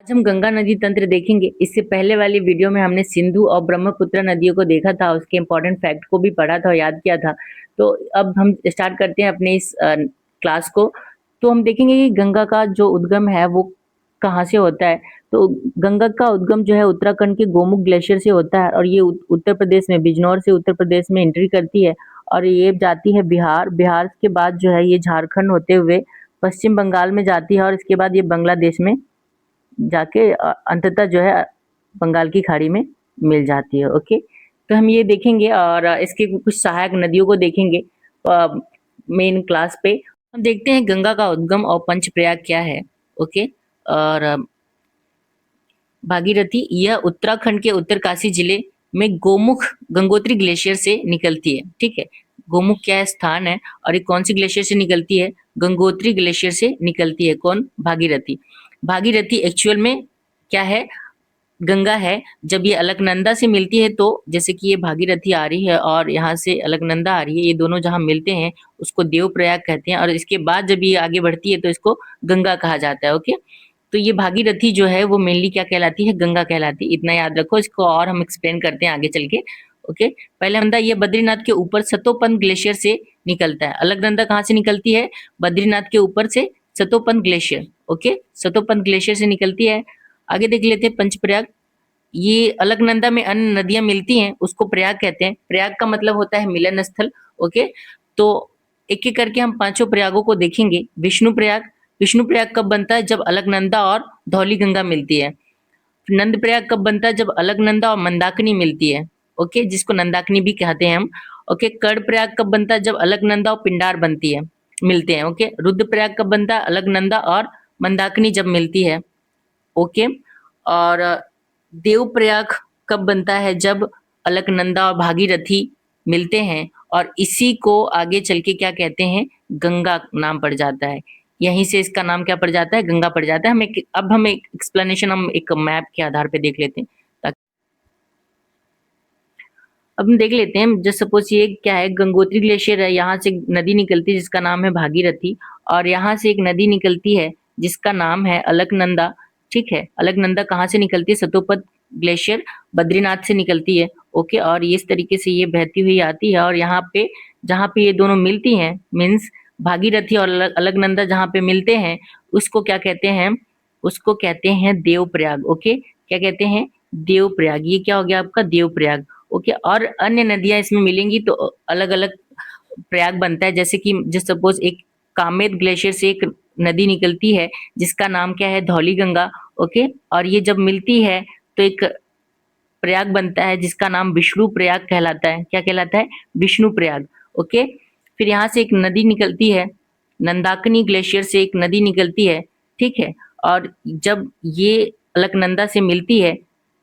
आज हम गंगा नदी तंत्र देखेंगे। इससे पहले वाली वीडियो में हमने सिंधु और ब्रह्मपुत्र नदियों को देखा था, उसके इम्पोर्टेंट फैक्ट को भी पढ़ा था और याद किया था। तो अब हम स्टार्ट करते हैं अपने इस क्लास को। तो हम देखेंगे कि गंगा का जो उद्गम है वो कहाँ से होता है। तो गंगा का उद्गम जो है उत्तराखंड के गोमुख ग्लेशियर से होता है और ये उत्तर प्रदेश में बिजनौर से उत्तर प्रदेश में एंट्री करती है और ये जाती है बिहार। बिहार के बाद जो है ये झारखंड होते हुए पश्चिम बंगाल में जाती है और इसके बाद ये बांग्लादेश में जाके अंततः जो है बंगाल की खाड़ी में मिल जाती है। ओके, तो हम ये देखेंगे और इसके कुछ सहायक नदियों को देखेंगे मेन क्लास पे। हम देखते हैं गंगा का उद्गम और पंचप्रयाग क्या है। ओके, और भागीरथी यह उत्तराखंड के उत्तरकाशी जिले में गोमुख गंगोत्री ग्लेशियर से निकलती है। ठीक है, गोमुख क्या है, स्थान है, और ये कौन सी ग्लेशियर से निकलती है? गंगोत्री ग्लेशियर से निकलती है। कौन? भागीरथी। भागीरथी एक्चुअल में क्या है? गंगा है। जब ये अलकनंदा से मिलती है तो जैसे कि ये भागीरथी आ रही है और यहाँ से अलकनंदा आ रही है, ये दोनों जहाँ मिलते हैं उसको देवप्रयाग कहते हैं और इसके बाद जब ये आगे बढ़ती है तो इसको गंगा कहा जाता है। ओके, तो ये भागीरथी जो है वो मेनली क्या कहलाती है? गंगा कहलाती है। इतना याद रखो, इसको और हम एक्सप्लेन करते हैं आगे चल के। ओके, पहले हमदा ये बद्रीनाथ के ऊपर सतोपन ग्लेशियर से निकलता है। अलकनंदा कहाँ से निकलती है? बद्रीनाथ के ऊपर से सतोपन ग्लेशियर। ओके, सतोपन ग्लेशियर से निकलती है। आगे देख लेते हैं पंचप्रयाग। ये अलकनंदा में अन्य नदियां मिलती हैं उसको प्रयाग कहते हैं। प्रयाग का मतलब होता है मिलन स्थल। ओके, तो एक एक करके हम पांचों प्रयागों को देखेंगे। विष्णु प्रयाग। विष्णु प्रयाग कब बनता है? जब अलकनंदा और धौली गंगा मिलती है। नंद प्रयाग कब बनता है? जब अलकनंदा और मंदाकिनी मिलती है। ओके, जिसको नंदाकिनी भी कहते हैं हम। ओके, कर्ण प्रयाग कब बनता है? जब अलकनंदा और पिंडार बनती है, मिलते हैं। ओके, रुद्र प्रयाग कब बनता है? अलकनंदा और मंदाकिनी जब मिलती है। ओके, और देवप्रयाग कब बनता है? जब अलकनंदा और भागीरथी मिलते हैं और इसी को आगे चल के क्या कहते हैं? गंगा नाम पड़ जाता है। यहीं से इसका नाम क्या पड़ जाता है? गंगा पड़ जाता है। हम एक एक्सप्लेनेशन हम एक मैप के आधार पे देख लेते हैं ताकि अब हम देख लेते हैं। जस्ट सपोज ये क्या है, गंगोत्री ग्लेशियर है, यहाँ से नदी निकलती है जिसका नाम है भागीरथी और यहाँ से एक नदी निकलती है जिसका नाम है अलकनंदा। ठीक है, अलकनंदा कहाँ से निकलती है? सतोपत ग्लेशियर बद्रीनाथ से निकलती है। ओके, और ये इस तरीके से ये बहती हुई आती है और यहाँ पे जहाँ पे ये दोनों मिलती हैं, मीन्स भागीरथी और अलकनंदा जहाँ पे मिलते हैं उसको क्या कहते हैं? उसको कहते हैं देवप्रयाग। ओके, क्या कहते हैं? देवप्रयाग। ये क्या हो गया आपका? देवप्रयाग। ओके, और अन्य नदियां इसमें मिलेंगी तो अलग अलग प्रयाग बनता है। जैसे कि जस्ट सपोज एक कामेद ग्लेशियर से एक नदी निकलती है जिसका नाम क्या है? धौली गंगा। ओके, और ये जब मिलती है तो एक प्रयाग बनता है जिसका नाम विष्णु प्रयाग कहलाता है। क्या कहलाता है? विष्णु प्रयाग। ओके, फिर यहाँ से एक नदी निकलती है, नंदाकिनी ग्लेशियर से एक नदी निकलती है। ठीक है, और जब ये अलकनंदा से मिलती है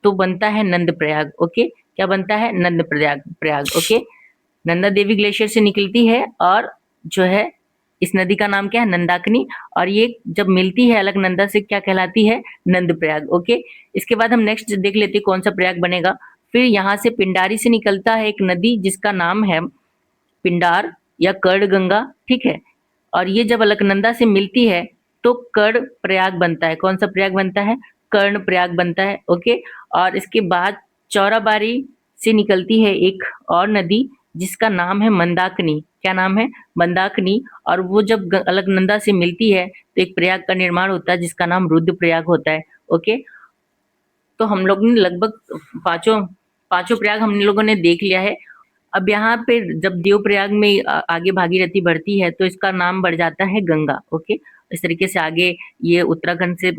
तो बनता है नंद प्रयाग। ओके, क्या बनता है? नंद प्रयाग। प्रयाग। ओके, नंदा देवी ग्लेशियर से निकलती है और जो है इस नदी का नाम क्या है? नंदाकिनी, और ये जब मिलती है अलकनंदा से क्या कहलाती है? नंद प्रयाग। ओके, इसके बाद हम नेक्स्ट देख लेते हैं कौन सा प्रयाग बनेगा। फिर यहाँ से पिंडारी से निकलता है एक नदी जिसका नाम है पिंडार या कर्ण गंगा। ठीक है, और ये जब अलकनंदा से मिलती है तो कर्ण प्रयाग बनता है। कौन सा प्रयाग बनता है? कर्ण प्रयाग बनता है। ओके, और इसके बाद चौराबाड़ी से निकलती है एक और नदी जिसका नाम है मंदाकिनी। क्या नाम है? मंदाकिनी, और वो जब अलकनंदा से मिलती है तो एक प्रयाग का निर्माण होता है जिसका नाम रुद्र प्रयाग होता है। ओके, तो हम लोग ने लगभग पांचों पांचों प्रयाग हम लोगों ने देख लिया है। अब यहाँ पे जब देवप्रयाग में आगे भागीरथी बढ़ती है तो इसका नाम बढ़ जाता है गंगा। ओके, इस तरीके से आगे ये उत्तराखंड से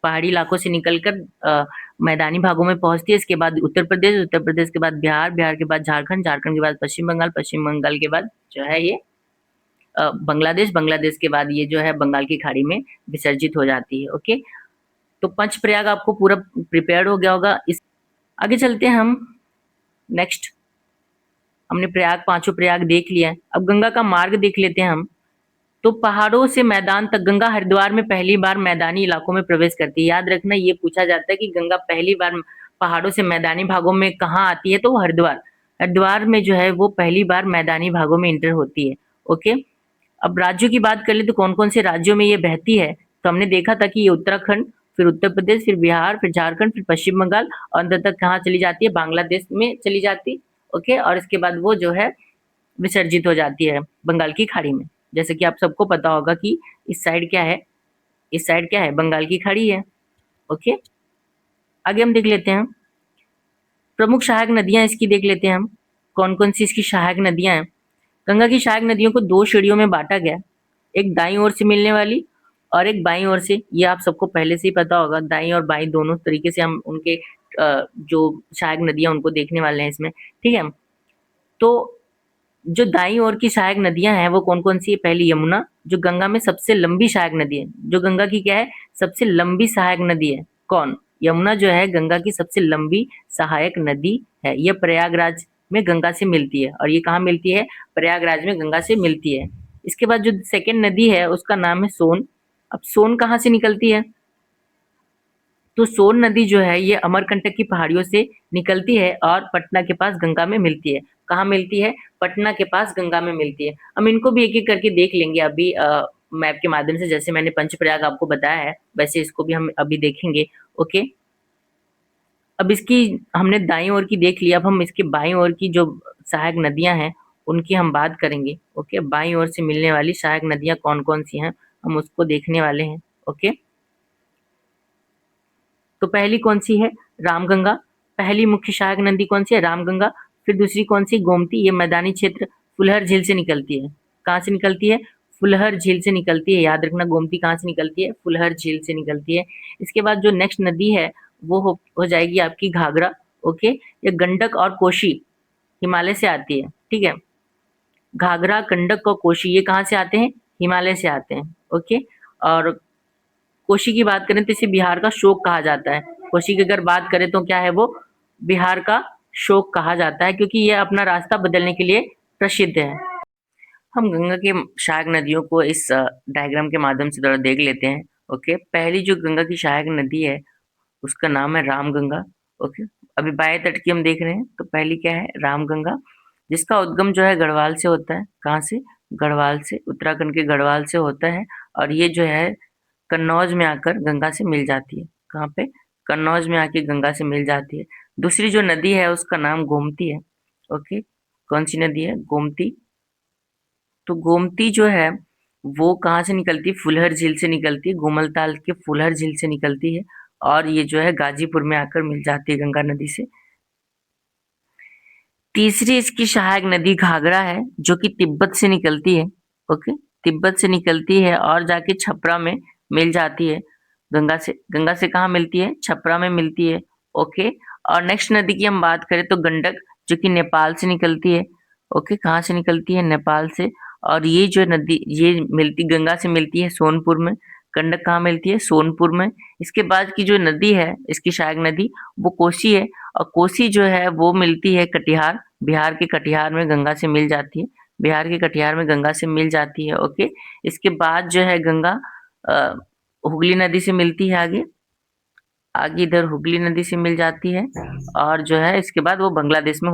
पहाड़ी इलाकों से निकलकर मैदानी भागों में पहुंचती है। इसके बाद उत्तर प्रदेश, उत्तर प्रदेश के बाद बिहार, बिहार के बाद झारखंड, झारखंड के बाद पश्चिम बंगाल, पश्चिम बंगाल के बाद जो है ये बांग्लादेश, बांग्लादेश के बाद ये जो है बंगाल की खाड़ी में विसर्जित हो जाती है। ओके, तो पंच प्रयाग आपको पूरा प्रिपेयर्ड हो गया होगा। इस आगे चलते हैं हम नेक्स्ट। हमने प्रयाग, पांचों प्रयाग देख लिया है। अब गंगा का मार्ग देख लेते हैं हम। तो पहाड़ों से मैदान तक गंगा हरिद्वार में पहली बार मैदानी इलाकों में प्रवेश करती है। याद रखना, ये पूछा जाता है कि गंगा पहली बार पहाड़ों से मैदानी भागों में कहाँ आती है? तो वो हरिद्वार। हरिद्वार में जो है वो पहली बार मैदानी भागों में इंटर होती है। ओके, अब राज्यों की बात कर ले तो कौन कौन से राज्यों में ये बहती है? तो हमने देखा था कि ये उत्तराखंड फिर उत्तर प्रदेश, फिर बिहार, फिर झारखंड, फिर पश्चिम बंगाल और अंततः कहाँ चली जाती है, बांग्लादेश में चली जाती। ओके, और इसके बाद वो जो है विसर्जित हो जाती है बंगाल की खाड़ी में। जैसे कि आप सबको पता होगा कि इस साइड क्या है, इस साइड क्या है, बंगाल की खाड़ी है। ओके, आगे हम देख लेते हैं प्रमुख सहायक नदियां इसकी, देख लेते हैं हम कौन कौन सी इसकी सहायक नदियां हैं। गंगा की सहायक नदियों को दो श्रेणियों में बांटा गया, एक दाईं ओर से मिलने वाली और एक बाईं ओर से। ये आप सबको पहले से ही पता होगा, दाईं और बाईं दोनों तरीके से हम उनके जो सहायक नदियां उनको देखने वाले हैं इसमें, ठीक है। तो जो दाईं ओर की सहायक नदियां हैं वो कौन कौन सी है, पहली यमुना, जो गंगा में सबसे लंबी सहायक नदी है। जो गंगा की क्या है, सबसे लंबी सहायक नदी है, कौन, यमुना जो है गंगा की सबसे लंबी सहायक नदी है। यह प्रयागराज में गंगा से मिलती है, और ये कहाँ मिलती है, प्रयागराज में गंगा से मिलती है। इसके बाद जो सेकेंड नदी है उसका नाम है सोन। अब सोन कहाँ से निकलती है, तो सोन नदी जो है ये अमरकंटक की पहाड़ियों से निकलती है और पटना के पास गंगा में मिलती है। कहाँ मिलती है, पटना के पास गंगा में मिलती है। हम इनको भी एक एक करके देख लेंगे अभी मैप के माध्यम से। जैसे मैंने पंचप्रयाग आपको बताया है वैसे इसको भी हम अभी देखेंगे। ओके, अब इसकी हमने दाईं ओर की देख लिया, अब हम इसके बाईं ओर की जो सहायक नदियां हैं उनकी हम बात करेंगे। ओके, बाईं ओर से मिलने वाली सहायक नदियां कौन कौन सी हैं हम उसको देखने वाले हैं। ओके, तो पहली कौन सी है, रामगंगा। पहली मुख्य सहायक नदी कौन सी है, रामगंगा। फिर दूसरी कौन सी, गोमती। ये मैदानी क्षेत्र फुलहर झील से निकलती है। कहाँ से निकलती है, फुलहर झील से निकलती है। याद रखना, गोमती कहाँ से निकलती है, फुलहर झील से निकलती है। इसके बाद जो नेक्स्ट नदी है वो हो जाएगी आपकी घाघरा। ओके, ये गंडक और कोशी हिमालय से आती है, ठीक है। घाघरा, गंडक और कोशी ये कहाँ से आते हैं, हिमालय से आते हैं। ओके, और कोशी की बात करें तो इसे बिहार का शोक कहा जाता है। कोशी की अगर बात करें तो क्या है वो, बिहार का शोक कहा जाता है, क्योंकि ये अपना रास्ता बदलने के लिए प्रसिद्ध है। हम गंगा के सहायक नदियों को इस डायग्राम के माध्यम से थोड़ा देख लेते हैं। ओके, पहली जो गंगा की सहायक नदी है उसका नाम है रामगंगा। ओके, अभी बाएं तट की हम देख रहे हैं, तो पहली क्या है, रामगंगा, जिसका उद्गम जो है गढ़वाल से होता है। कहाँ से, गढ़वाल से, उत्तराखंड के गढ़वाल से होता है। और ये जो है कन्नौज में आकर गंगा से मिल जाती है। कहाँ पे, कन्नौज में आके गंगा से मिल जाती है। दूसरी जो नदी है उसका नाम गोमती है। ओके, कौन सी नदी है, गोमती। तो गोमती जो है वो कहाँ से निकलती है, फुलहर झील से निकलती है, गोमलताल के फुलहर झील से निकलती है। और ये जो है गाजीपुर में आकर मिल जाती है गंगा नदी से। तीसरी इसकी सहायक नदी घाघरा है, जो कि तिब्बत से निकलती है। ओके, तिब्बत से निकलती है और जाके छपरा में मिल जाती है गंगा से। गंगा से कहाँ मिलती है, छपरा में मिलती है। ओके, और नेक्स्ट नदी की हम बात करें तो गंडक, जो कि नेपाल से निकलती है। ओके, कहाँ से निकलती है, नेपाल से। और ये जो नदी ये मिलती गंगा से मिलती है सोनपुर में। गंडक कहाँ मिलती है, सोनपुर में। इसके बाद की जो नदी है इसकी सहायक नदी वो कोसी है, और कोसी जो है वो मिलती है कटिहार, बिहार के कटिहार में गंगा से मिल जाती है। बिहार के कटिहार में गंगा से मिल जाती है। ओके, इसके बाद जो है गंगा अ, हुगली नदी से मिलती है। आगे आगे इधर हुगली नदी से मिल जाती है, और जो है इसके बाद वो बांग्लादेश में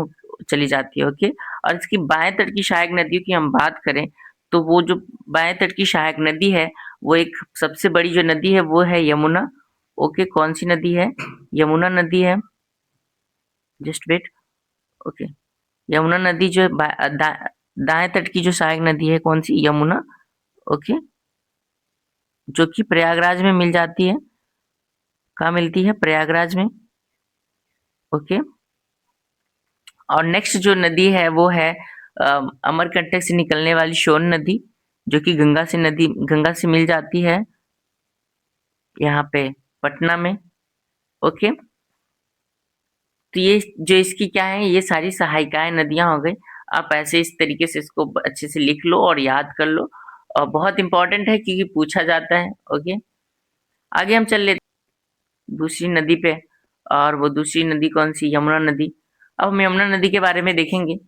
चली जाती है। ओके, और इसकी बाएं तट की सहायक नदियों की हम बात करें तो वो जो बाएं तट की सहायक नदी है वो एक सबसे बड़ी जो नदी है वो है यमुना। ओके, कौन सी नदी है, यमुना नदी है। Just wait. ओके, यमुना नदी जो दाएं तट की जो सहायक नदी है कौन सी, यमुना। ओके, जो कि प्रयागराज में मिल जाती है। कहाँ मिलती है, प्रयागराज में। ओके, और नेक्स्ट जो नदी है वो है अमरकंटक से निकलने वाली सोन नदी, जो कि गंगा से मिल जाती है यहाँ पे पटना में। ओके, तो ये जो इसकी क्या है, ये सारी सहायिकाएं नदियां हो गई। आप ऐसे इस तरीके से इसको अच्छे से लिख लो और याद कर लो, और बहुत इंपॉर्टेंट है क्योंकि पूछा जाता है। ओके, आगे हम चल लेते दूसरी नदी पे, और वो दूसरी नदी कौन सी, यमुना नदी। अब हम यमुना नदी के बारे में देखेंगे।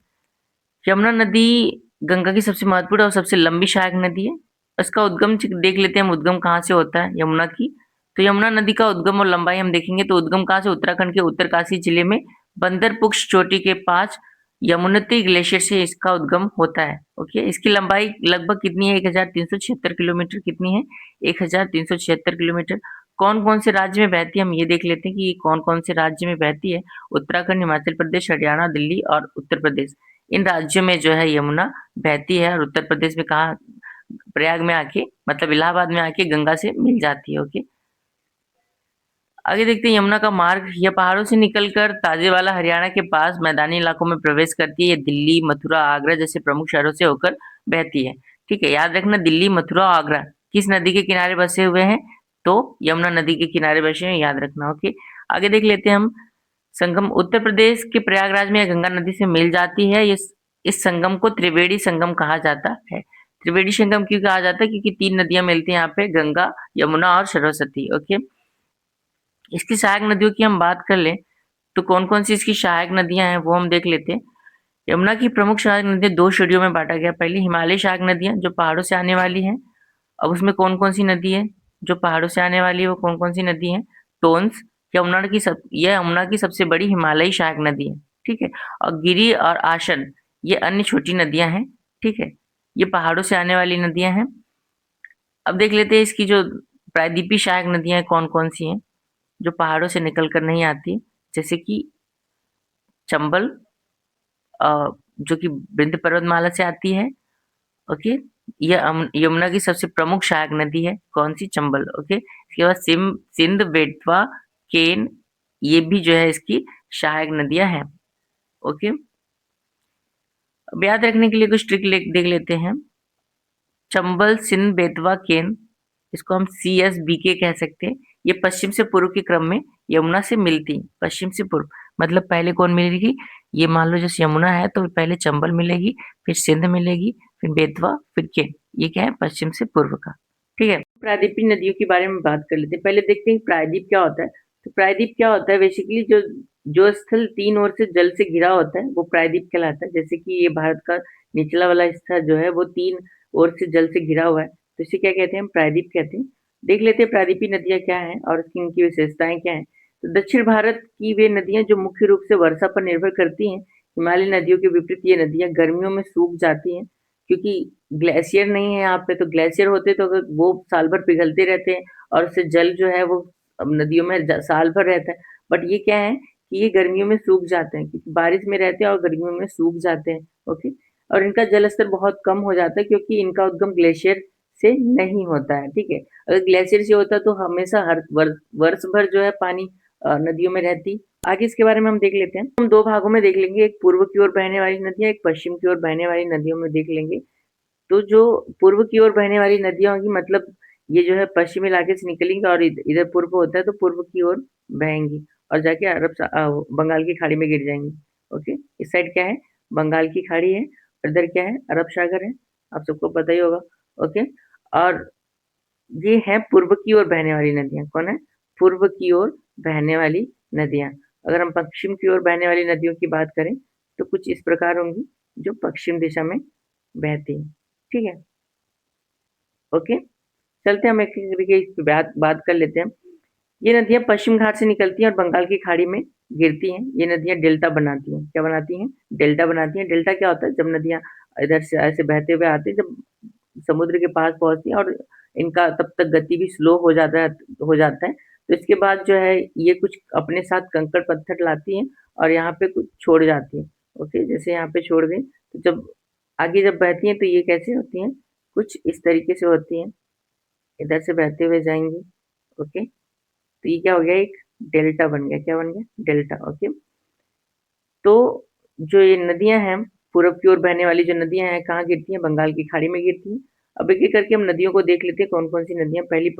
यमुना नदी गंगा की सबसे महत्वपूर्ण और सबसे लंबी सहायक नदी है। इसका उद्गम देख लेते हैं, हम उद्गम कहाँ से होता है यमुना की। तो यमुना नदी का उद्गम और लंबाई हम देखेंगे, तो उद्गम कहाँ से, उत्तराखंड के उत्तरकाशी जिले में बंदरपुक्ष चोटी के पास यमुनोत्री ग्लेशियर से इसका उद्गम होता है। ओके, इसकी लंबाई लगभग कितनी है, 1376 किलोमीटर। कितनी है, 1376 किलोमीटर। कौन कौन से राज्य में बहती है, हम ये देख लेते हैं कि कौन कौन से राज्य में बहती है। उत्तराखंड, हिमाचल प्रदेश, हरियाणा, दिल्ली और उत्तर प्रदेश, इन राज्यों में जो है यमुना बहती है। और उत्तर प्रदेश में कहाँ, प्रयाग में आके, मतलब इलाहाबाद में आके गंगा से मिल जाती है। ओके, आगे देखते हैं यमुना का मार्ग। यह पहाड़ों से निकलकर ताजेवाला हरियाणा के पास मैदानी इलाकों में प्रवेश करती है। ये दिल्ली, मथुरा, आगरा जैसे प्रमुख शहरों से होकर बहती है। ठीक है, याद रखना दिल्ली, मथुरा और आगरा किस नदी के किनारे बसे हुए हैं, तो यमुना नदी के किनारे बसे हैं, याद रखना। ओके, आगे देख लेते हैं हम संगम। उत्तर प्रदेश के प्रयागराज में यह गंगा नदी से मिल जाती है। इस संगम को त्रिवेणी संगम कहा जाता है। त्रिवेणी संगम क्यों कहा जाता है, क्योंकि तीन नदियां मिलती हैं यहाँ पे, गंगा, यमुना और सरस्वती। ओके, इसकी सहायक नदियों की हम बात कर लें तो कौन कौन सी इसकी सहायक नदियां हैं वो हम देख लेते हैं। यमुना की प्रमुख सहायक नदियां दो श्रेणियों में बांटा गया। पहली हिमालय सहायक नदियां जो पहाड़ों से आने वाली हैं। अब उसमें कौन कौन सी नदी है जो पहाड़ों से आने वाली है, वो कौन कौन सी नदी है। टोन्स, यह यमुना की सबसे बड़ी हिमालयी सहायक नदी है। ठीक है, और गिरी और आशन ये अन्य छोटी नदियां हैं। ठीक है, ये पहाड़ों से आने वाली नदियां हैं। अब देख लेते हैं इसकी जो प्रायद्वीपीय सहायक नदियां हैं कौन कौन सी हैं, जो पहाड़ों से निकल कर नहीं आती, जैसे कि चंबल, जो कि विंध्य पर्वतमाला से आती है। ओके, यह यमुना की सबसे प्रमुख सहायक नदी है, कौन सी, चंबल। ओके, इसके बाद सिंध, बेतवा, केन, ये भी जो है इसकी सहायक नदियां हैं। ओके, अब याद रखने के लिए कुछ ट्रिक देख लेते हैं। चंबल, सिंध, बेतवा, केन, इसको हम CSBK कह सकते हैं। ये पश्चिम से पूर्व के क्रम में यमुना से मिलती, पश्चिम से पूर्व, मतलब पहले कौन मिलेगी, ये मान लो जैसे यमुना है तो पहले चंबल मिलेगी, फिर सिंध मिलेगी, फिर बेतवा, फिर केन। ये क्या है, पश्चिम से पूर्व का। ठीक है, प्रायद्वीपीय नदियों के बारे में बात कर लेते हैं। पहले देखते हैं प्रायद्वीप क्या होता है। तो प्रायद्वीप क्या होता है, बेसिकली जो जो स्थल तीन ओर से जल से घिरा होता है वो प्रायद्वीप कहलाता है। जैसे कि ये भारत का निचला वाला हिस्सा जो है वो तीन ओर से जल से घिरा हुआ है, तो इसे क्या कहते हैं, हम प्रायद्वीप कहते हैं। देख लेते हैं प्रायद्वीपीय नदियां क्या हैं और इनकी विशेषताएं क्या हैं। तो दक्षिण भारत की वे नदियां जो मुख्य रूप से वर्षा पर निर्भर करती हैं। हिमालय नदियों के विपरीत ये नदियां गर्मियों में सूख जाती हैं, क्योंकि ग्लेशियर नहीं है यहाँ पे। तो ग्लेशियर होते तो अगर वो साल भर पिघलते रहते हैं और उससे जल जो है वो अब नदियों में साल भर रहता है। बट ये क्या है कि ये गर्मियों में सूख जाते हैं, क्योंकि बारिश में रहते हैं और गर्मियों में सूख जाते हैं। ओके, और इनका जल स्तर बहुत कम हो जाता है, क्योंकि इनका उद्गम ग्लेशियर से नहीं होता है। ठीक है, अगर ग्लेशियर से होता तो हमेशा हर वर्ष भर जो है पानी नदियों में रहती। आगे इसके बारे में हम देख लेते हैं। हम दो भागों में देख लेंगे, एक पूर्व की ओर बहने वाली नदियां, एक पश्चिम की ओर बहने वाली नदियों में देख लेंगे। तो जो पूर्व की ओर बहने वाली नदियां होंगी, मतलब ये जो है पश्चिमी इलाके से निकलेंगी और इधर पूर्व होता है तो पूर्व की ओर बहेंगी और जाके बंगाल की खाड़ी में गिर जाएंगी। ओके, इस साइड क्या है, बंगाल की खाड़ी है, और इधर क्या है, अरब सागर है, आप सबको पता ही होगा। ओके, और ये है पूर्व की ओर बहने वाली नदियां, कौन है, पूर्व की ओर बहने वाली नदियां। अगर हम पश्चिम की ओर बहने वाली नदियों की बात करें तो कुछ इस प्रकार होंगी, जो पश्चिम दिशा में बहती है। ठीक है, ओके, चलते हैं हम एक एक करके इस पे बात कर लेते हैं। ये नदियां पश्चिम घाट से निकलती हैं और बंगाल की खाड़ी में गिरती हैं। ये नदियां डेल्टा बनाती हैं, क्या बनाती हैं, डेल्टा बनाती हैं। डेल्टा क्या होता है, जब नदियां इधर से ऐसे बहते हुए आती हैं, जब समुद्र के पास पहुंचती हैं और इनका तब तक गति भी स्लो हो जाता है, तो इसके बाद जो है ये कुछ अपने साथ कंकड़ पत्थर लाती हैं और यहाँ पे कुछ छोड़ जाती हैं। ओके, जैसे यहाँ पे छोड़ गई, तो जब आगे जब बहती हैं तो ये कैसे होती हैं, कुछ इस तरीके से होती हैं, इधर से बहते हुए जाएंगी। ओके, तो ये क्या हो गया, एक डेल्टा बन गया, क्या बन गया, डेल्टा। ओके, तो जो ये नदियां हैं, पूरब की ओर बहने वाली जो नदियां हैं कहाँ गिरती हैं, बंगाल की खाड़ी में गिरती हैं। अब एक एक करके हम नदियों को देख लेते हैं कौन कौन सी नदियां। पहली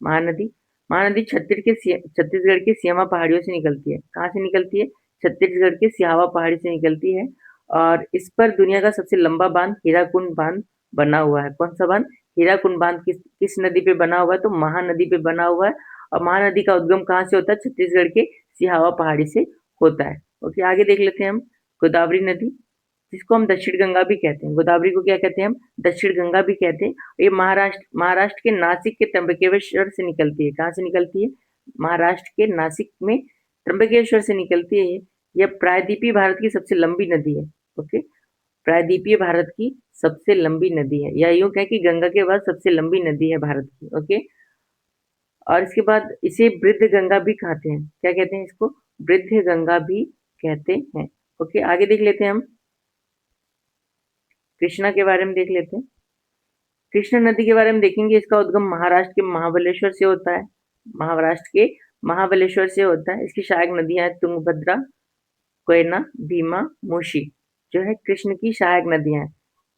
महानदी। महानदी छत्तीसगढ़ के सियामा पहाड़ियों से निकलती है। कहाँ से निकलती है, छत्तीसगढ़ के सियावा पहाड़ी से निकलती है। और इस पर दुनिया का सबसे लंबा बांध हीराकुंड बांध बना हुआ है। कौन सा बांध, हीराकुंड बांध किस किस नदी पे बना हुआ है, तो महानदी पे बना हुआ है। और महानदी का उद्गम कहाँ से होता है, छत्तीसगढ़ के सिहावा पहाड़ी से होता है। ओके, आगे देख लेते हैं हम गोदावरी नदी, जिसको हम दक्षिण गंगा भी कहते हैं। गोदावरी को क्या कहते हैं हम, दक्षिण गंगा भी कहते हैं। ये महाराष्ट्र के नासिक के त्र्यंबकेश्वर से निकलती है। कहाँ से निकलती है, महाराष्ट्र के नासिक में त्र्यंबकेश्वर से निकलती है। यह प्रायद्वीपीय भारत की सबसे लंबी नदी है। ओके, प्रायद्वीपीय भारत की सबसे लंबी नदी है, या यूं कहें कि गंगा के बाद सबसे लंबी नदी है भारत की। ओके, और इसके बाद इसे वृद्ध गंगा भी कहते हैं। क्या कहते हैं इसको? वृद्ध गंगा भी कहते हैं। ओके, आगे देख लेते हैं हम। कृष्णा के बारे में देख लेते हैं। कृष्णा नदी के बारे में देखेंगे, इसका उद्गम महाराष्ट्र के महाबलेश्वर से होता है। महाराष्ट्र के महाबलेश्वर से होता है। इसकी सहायक नदियां हैं तुंगभद्रा, कोयना, भीमा, मूसी, जो है कृष्ण की सहायक नदियां हैं।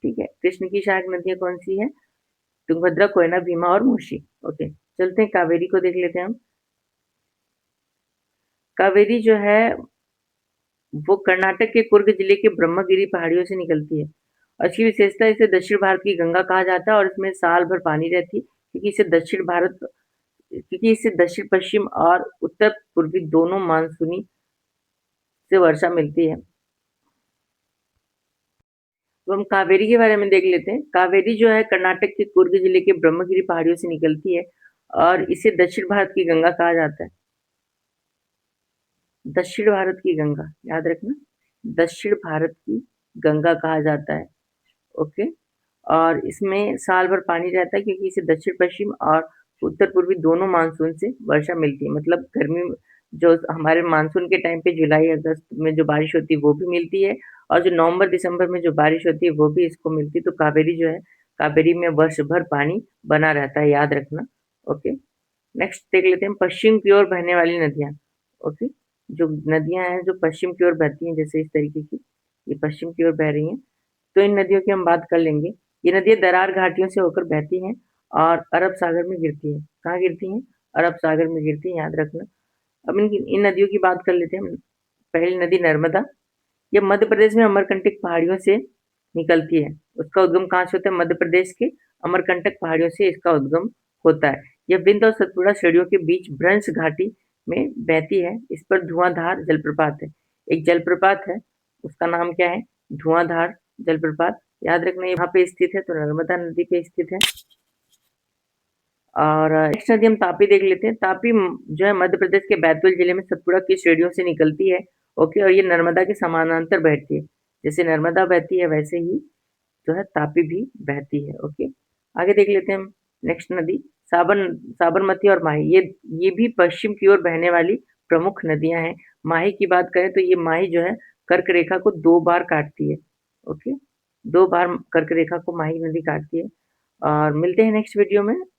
ठीक है, कृष्ण की सहायक नदियां कौन सी है? तुंगभद्रा, कोयना, भीमा और मूसी। ओके, चलते हैं कावेरी को देख लेते हैं हम। कावेरी जो है वो कर्नाटक के कुर्ग जिले के ब्रह्मगिरी पहाड़ियों से निकलती है। और इसकी विशेषता, इसे दक्षिण भारत की गंगा कहा जाता है और इसमें साल भर पानी रहती है, क्योंकि इसे दक्षिण पश्चिम और उत्तर पूर्वी दोनों मानसूनी से वर्षा मिलती है। तो हम कावेरी के बारे में देख लेते हैं। कावेरी जो है कर्नाटक के कुर्ग जिले के ब्रह्मगिरी पहाड़ियों से निकलती है और इसे दक्षिण भारत की गंगा कहा जाता है। दक्षिण भारत की गंगा, याद रखना, दक्षिण भारत की गंगा कहा जाता है। ओके, और इसमें साल भर पानी रहता है क्योंकि इसे दक्षिण पश्चिम और उत्तर पूर्वी दोनों मानसून से वर्षा मिलती है। मतलब गर्मी जो हमारे मानसून के टाइम पे जुलाई अगस्त में जो बारिश होती है वो भी मिलती है, और जो नवंबर दिसंबर में जो बारिश होती है वो भी इसको मिलती है। तो कावेरी जो है, कावेरी में वर्ष भर पानी बना रहता है, याद रखना। ओके, नेक्स्ट देख लेते हैं पश्चिम की ओर बहने वाली नदियां। ओके, जो नदियां हैं जो पश्चिम की ओर बहती हैं, जैसे इस तरीके की, ये पश्चिम की ओर बह रही हैं, तो इन नदियों की हम बात कर लेंगे। ये नदियां दरार घाटियों से होकर बहती हैं और अरब सागर में गिरती हैं। कहाँ गिरती हैं? अरब सागर में गिरती हैं, याद रखना। अब इन नदियों की बात कर लेते हैं हम। पहली नदी नर्मदा, यह मध्य प्रदेश में अमरकंटक पहाड़ियों से निकलती है। उसका उद्गम कहाँ से होता है? मध्य प्रदेश के अमरकंटक पहाड़ियों से इसका उद्गम होता है। यह विंध्य और सतपुड़ा श्रेणियों के बीच भ्रंश घाटी में बहती है। इस पर धुआंधार जलप्रपात है। एक जलप्रपात है, उसका नाम क्या है? धुआंधार जलप्रपात। याद रखना, ये वहां पे स्थित है, तो नर्मदा नदी पे स्थित है। और नेक्स्ट नदी हम तापी देख लेते हैं। तापी जो है मध्य प्रदेश के बैतूल जिले में सतपुड़ा की श्रेणियों से निकलती है। ओके, और ये नर्मदा के समानांतर बहती है। जैसे नर्मदा बहती है वैसे ही जो है तापी भी बहती है। ओके, आगे देख लेते हैं हम। नेक्स्ट नदी साबरमती और माही, ये भी पश्चिम की ओर बहने वाली प्रमुख नदियां हैं। माही की बात करें तो ये माही जो है कर्क रेखा को 2 बार काटती है। ओके, 2 बार कर्क रेखा को माही नदी काटती है। और मिलते हैं नेक्स्ट वीडियो में।